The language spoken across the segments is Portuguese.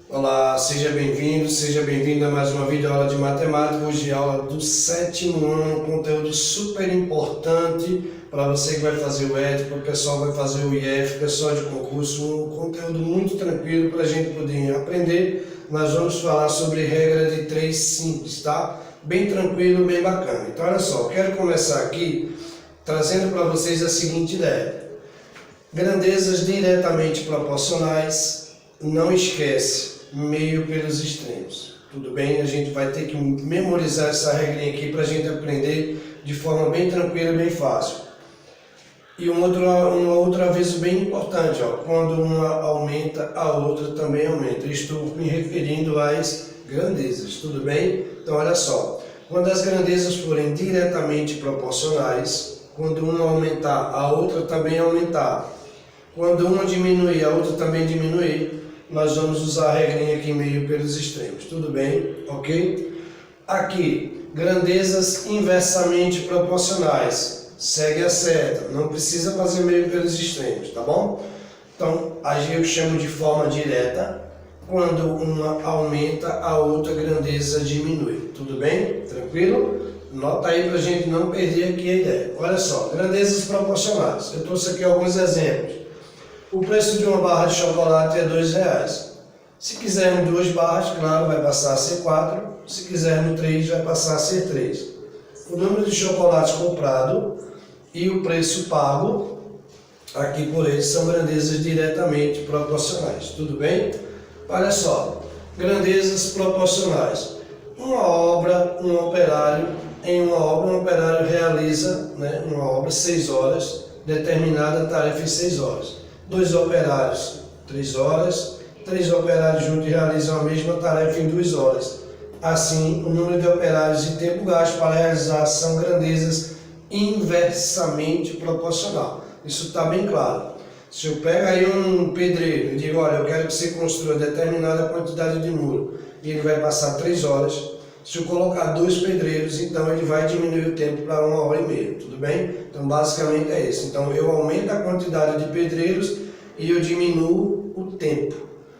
Olá, seja bem-vindo a mais uma videoaula de matemática. Hoje é aula do 7º ano, conteúdo super importante para você que vai fazer o ED, para o pessoal que vai fazer o IF, pessoal de concurso, um conteúdo muito tranquilo para a gente poder aprender. Nós vamos falar sobre regra de 3 simples, tá? Bem tranquilo, bem bacana. Então olha só, eu quero começar aqui trazendo para vocês a seguinte ideia. Grandezas diretamente proporcionais, não esquece, meio pelos extremos. Tudo bem? A gente vai ter que memorizar essa regrinha aqui para a gente aprender de forma bem tranquila e bem fácil. E um outro aviso bem importante, ó, quando uma aumenta, a outra também aumenta. Estou me referindo às grandezas, tudo bem? Então olha só, quando as grandezas forem diretamente proporcionais, quando uma aumentar, a outra também aumentar. Quando uma diminuir, a outra também diminuir, nós vamos usar a regrinha aqui meio pelos extremos, tudo bem? Ok? Aqui, grandezas inversamente proporcionais, segue a seta, não precisa fazer meio pelos extremos, tá bom? Então, aí eu chamo de forma direta, quando uma aumenta, a outra grandeza diminui, tudo bem? Tranquilo? Nota aí para a gente não perder aqui a ideia. Olha só, grandezas proporcionais, eu trouxe aqui alguns exemplos. O preço de uma barra de chocolate é R$2. Se quisermos 2 barras, claro, vai passar a ser 4. Se quisermos 3, vai passar a ser 3. O número de chocolates comprado e o preço pago, aqui por eles, são grandezas diretamente proporcionais. Tudo bem? Olha só, grandezas proporcionais. Uma obra, um operário, em uma obra, um operário realiza uma obra 6 horas, determinada tarefa em 6 horas. 2 operários, 3 horas. 3 operários juntos realizam a mesma tarefa em 2 horas. Assim, o número de operários e tempo gasto para realizar são grandezas inversamente proporcional. Isso está bem claro. Se eu pego aí um pedreiro e digo, olha, eu quero que você construa determinada quantidade de muro, e ele vai passar 3 horas, se eu colocar 2 pedreiros, então ele vai diminuir o tempo para 1h30, tudo bem? Então basicamente é isso. Então eu aumento a quantidade de pedreiros e eu diminuo o tempo.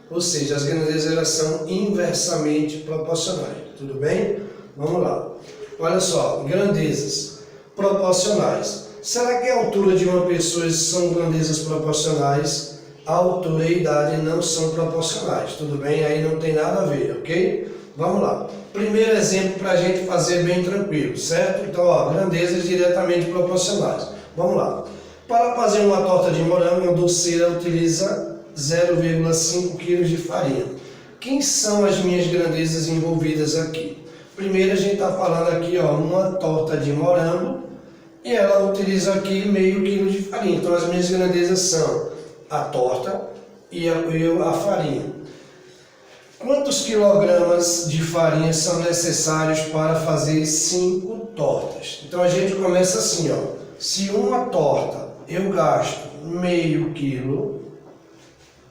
Ou seja, as grandezas elas são inversamente proporcionais, tudo bem? Vamos lá. Olha só, grandezas proporcionais. Será que a altura de uma pessoa são grandezas proporcionais? A altura e a idade não são proporcionais, tudo bem? Aí não tem nada a ver, ok? Vamos lá. Primeiro exemplo para a gente fazer bem tranquilo, certo? Então, ó, grandezas diretamente proporcionais. Vamos lá. Para fazer uma torta de morango, uma doceira utiliza 0,5 kg de farinha. Quem são as minhas grandezas envolvidas aqui? Primeiro a gente está falando aqui, ó, uma torta de morango e ela utiliza aqui meio quilo de farinha. Então as minhas grandezas são a torta e a farinha. Quantos quilogramas de farinha são necessários para fazer 5 tortas? Então a gente começa assim, ó. Se uma torta eu gasto meio quilo,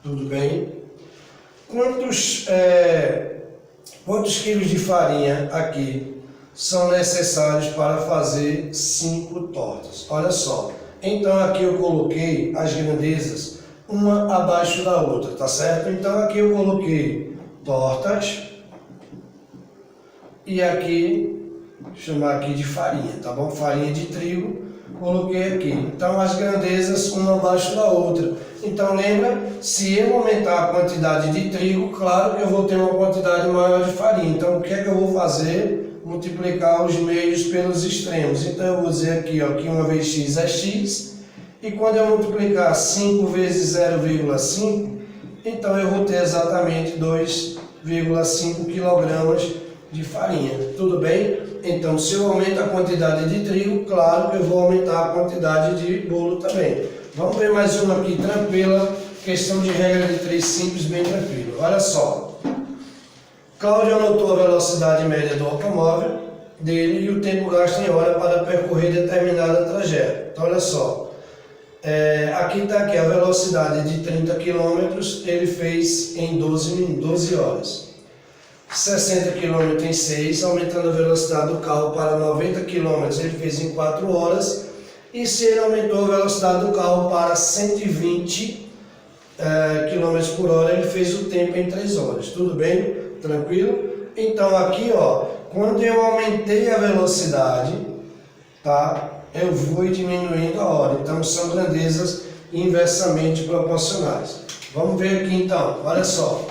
tudo bem? Quantos quilos de farinha aqui são necessários para fazer 5 tortas? Olha só. Então aqui eu coloquei as grandezas uma abaixo da outra, tá certo? Então aqui eu coloquei tortas e aqui, vou chamar aqui de farinha, tá bom? Farinha de trigo, coloquei aqui. Então as grandezas uma abaixo da outra. Então lembra, se eu aumentar a quantidade de trigo, claro que eu vou ter uma quantidade maior de farinha. Então o que é que eu vou fazer? Multiplicar os meios pelos extremos. Então eu vou dizer aqui, ó, que 1 vezes x é x, e quando eu multiplicar 5 vezes 0,5, então eu vou ter exatamente 2,5 kg de farinha, tudo bem? Então se eu aumento a quantidade de trigo, claro que eu vou aumentar a quantidade de bolo também. Vamos ver mais uma aqui, tranquila, questão de regra de 3 simples, bem tranquilo. Olha só, Cláudio anotou a velocidade média do automóvel dele e o tempo gasto em hora para percorrer determinada trajeto. Então olha só. Aqui está aqui a velocidade de 30 km, ele fez em 12 horas. 60 km em 6, aumentando a velocidade do carro para 90 km, ele fez em 4 horas. E se ele aumentou a velocidade do carro para 120 km por hora, ele fez o tempo em 3 horas. Tudo bem? Tranquilo? Então aqui, ó, quando eu aumentei a velocidade, tá? Eu vou diminuindo a hora. Então são grandezas inversamente proporcionais. Vamos ver aqui então, olha só.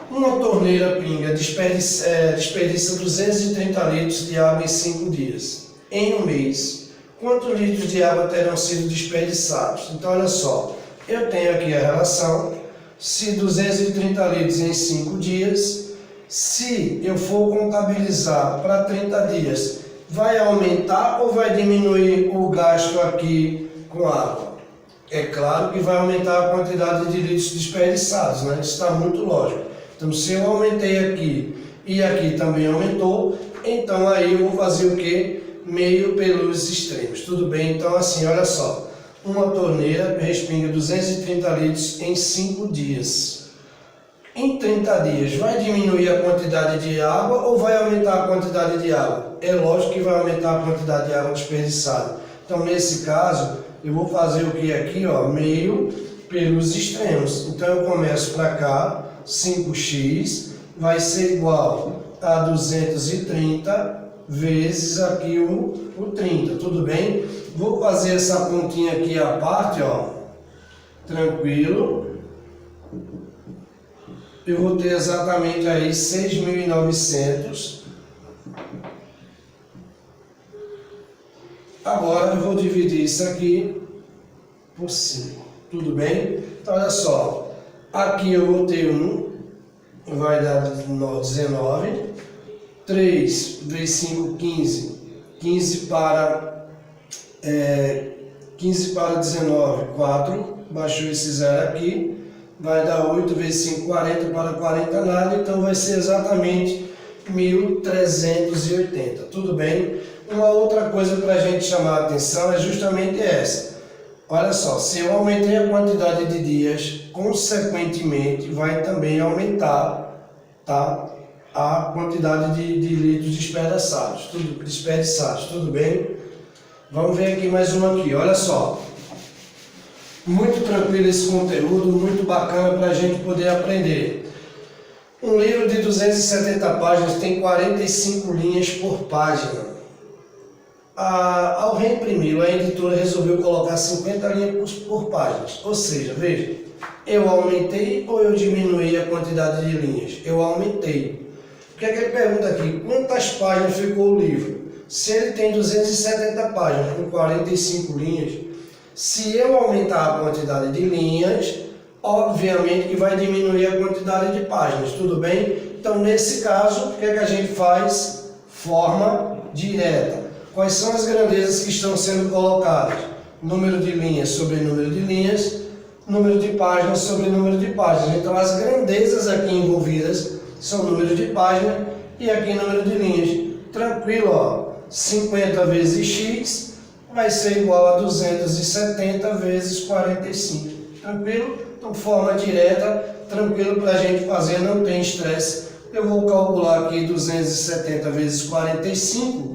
Uma torneira pinga desperdiça 230 litros de água em 5 dias. Em um mês, quantos litros de água terão sido desperdiçados? Então olha só, eu tenho aqui a relação, se 230 litros em 5 dias, se eu for contabilizar para 30 dias, vai aumentar ou vai diminuir o gasto aqui com água? É claro que vai aumentar a quantidade de litros desperdiçados, né? Isso está muito lógico. Então, se eu aumentei aqui e aqui também aumentou, então aí eu vou fazer o quê? Meio pelos extremos. Tudo bem? Então, assim, olha só. Uma torneira respinga 230 litros em 5 dias. Em 30 dias, vai diminuir a quantidade de água ou vai aumentar a quantidade de água? É lógico que vai aumentar a quantidade de água desperdiçada. Então, nesse caso, eu vou fazer o que aqui, ó? Meio pelos extremos. Então, eu começo para cá. 5x vai ser igual a 230 vezes aqui o 30, tudo bem? Vou fazer essa pontinha aqui à parte, ó, tranquilo. Eu vou ter exatamente aí 6.900. Agora eu vou dividir isso aqui por 5, tudo bem? Então olha só. Aqui eu vou ter 1, vai dar 19, 3 vezes 5, 15, 15 para 19, 4, baixou esse zero aqui, vai dar 8 vezes 5, 40 para 40 nada, então vai ser exatamente 1.380, tudo bem? Uma outra coisa para a gente chamar a atenção é justamente essa. Olha só, se eu aumentei a quantidade de dias, consequentemente vai também aumentar, tá, a quantidade de litros desperdiçados, tudo bem? Vamos ver aqui mais uma aqui, olha só. Muito tranquilo esse conteúdo, muito bacana para a gente poder aprender. Um livro de 270 páginas tem 45 linhas por página. Ao reimprimi-lo, a editora resolveu colocar 50 linhas por página. Ou seja, veja, eu aumentei ou eu diminuí a quantidade de linhas? Eu aumentei. O que é que ele pergunta aqui? Quantas páginas ficou o livro? Se ele tem 270 páginas com 45 linhas, se eu aumentar a quantidade de linhas, obviamente que vai diminuir a quantidade de páginas, tudo bem? Então, nesse caso, o que é que a gente faz? Forma direta. Quais são as grandezas que estão sendo colocadas? Número de linhas sobre número de linhas, número de páginas sobre número de páginas. Então, as grandezas aqui envolvidas são número de página e aqui número de linhas. Tranquilo, ó. 50 vezes x vai ser igual a 270 vezes 45. Tranquilo? Então, forma direta, tranquilo para a gente fazer, não tem estresse. Eu vou calcular aqui 270 vezes 45.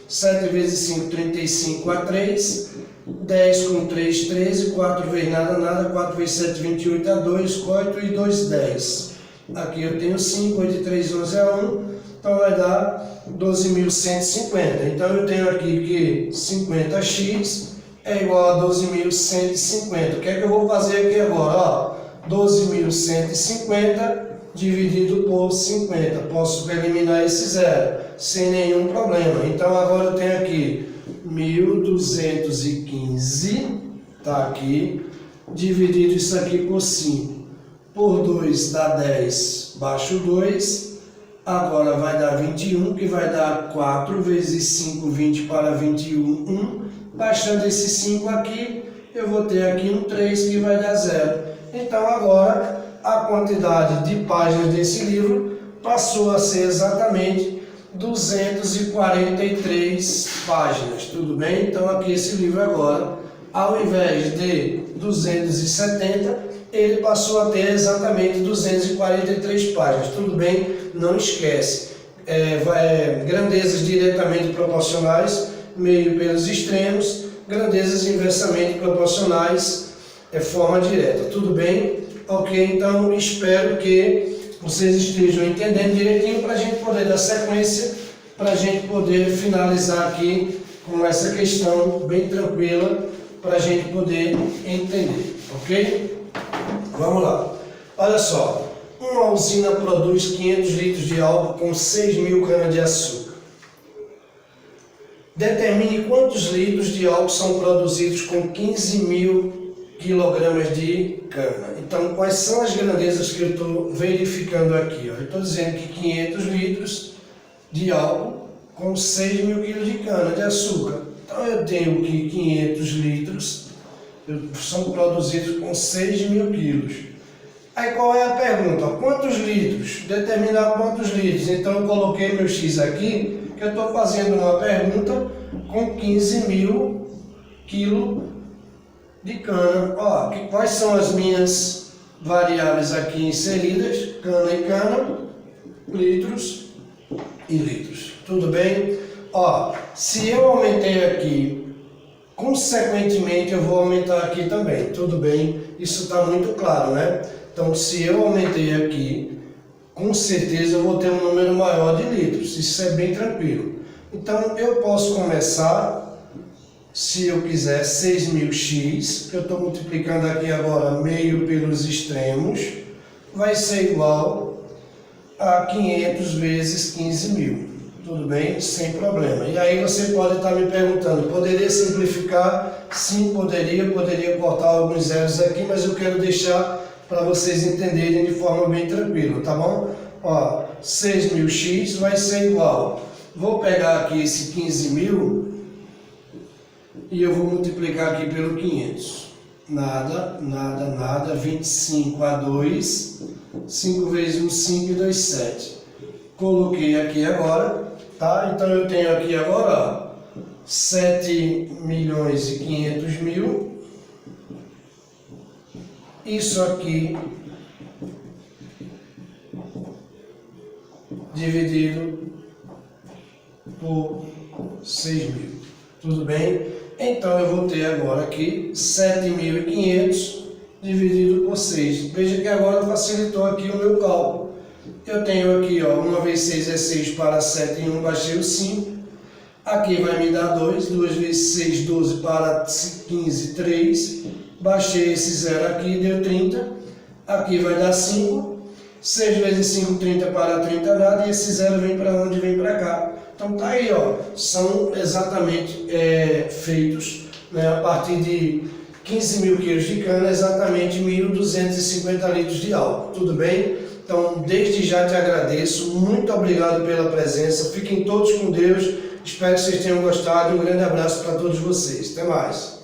7 vezes 5, 35 a 3, 10 com 3, 13, 4 vezes nada, nada, 4 vezes 7, 28 a 2, 8 e 2, 10. Aqui eu tenho 5, 8 e 3, 11 a 1, então vai dar 12.150. Então eu tenho aqui que 50x é igual a 12.150. O que é que eu vou fazer aqui agora? 12.150 dividido por 50. Posso eliminar esse zero sem nenhum problema. Então agora eu tenho aqui 1.215, tá aqui, dividido isso aqui por 5. Por 2 dá 10, baixo 2. Agora vai dar 21, que vai dar 4 vezes 5, 20 para 21, 1. Baixando esse 5 aqui, eu vou ter aqui um 3 que vai dar 0. Então agora a quantidade de páginas desse livro passou a ser exatamente 243 páginas, tudo bem? Então aqui esse livro agora, ao invés de 270, ele passou a ter exatamente 243 páginas, tudo bem? Não esquece, grandezas diretamente proporcionais, meio pelos extremos, grandezas inversamente proporcionais, é forma direta, tudo bem? Ok, então espero que vocês estejam entendendo direitinho para a gente poder dar sequência, para a gente poder finalizar aqui com essa questão bem tranquila, para a gente poder entender, ok? Vamos lá. Olha só, uma usina produz 500 litros de álcool com 6.000 canas-de-açúcar. Determine quantos litros de álcool são produzidos com 15.000 quilogramas de cana. Então, quais são as grandezas que eu estou verificando aqui? Eu estou dizendo que 500 litros de álcool com 6.000 quilos de cana-de-açúcar. Então, eu tenho que 500 litros são produzidos com 6.000 quilos. Aí, qual é a pergunta? Quantos litros? Determinar quantos litros. Então, eu coloquei meu X aqui, que eu estou fazendo uma pergunta com 15.000 quilos de cana. Ó, quais são as minhas variáveis aqui inseridas? Cana e cana, litros e litros. Tudo bem? Ó, se eu aumentei aqui, consequentemente eu vou aumentar aqui também. Tudo bem? Isso está muito claro, né? Então, se eu aumentei aqui, com certeza eu vou ter um número maior de litros. Isso é bem tranquilo. Então, eu posso começar, se eu quiser, 6.000x, que eu estou multiplicando aqui agora meio pelos extremos, vai ser igual a 500 vezes 15.000. Tudo bem? Sem problema. E aí você pode estar me perguntando, poderia simplificar? Sim, poderia cortar alguns zeros aqui, mas eu quero deixar para vocês entenderem de forma bem tranquila, tá bom? Ó, 6.000x vai ser igual. Vou pegar aqui esse 15.000 e eu vou multiplicar aqui pelo 500. Nada, 25 a 2, 5 vezes 1, 5 e 2, 7. Coloquei aqui agora, tá? Então eu tenho aqui agora, ó, 7.500.000. Isso aqui dividido por 6.000. Tudo bem? Então eu vou ter agora aqui 7.500 dividido por 6. Veja que agora facilitou aqui o meu cálculo. Eu tenho aqui, ó, 1 vezes 6 é 6 para 7 e 1, baixei o 5. Aqui vai me dar 2, 2 vezes 6, 12 para 15, 3. Baixei esse zero aqui, deu 30. Aqui vai dar 5. 6 vezes 5, 30 para 30, nada. E esse zero vem para onde? Vem para cá. Então tá aí, ó. São exatamente feitos, né, a partir de 15.000 quilos de cana, exatamente 1.250 litros de álcool. Tudo bem? Então, desde já te agradeço. Muito obrigado pela presença. Fiquem todos com Deus. Espero que vocês tenham gostado. Um grande abraço para todos vocês. Até mais.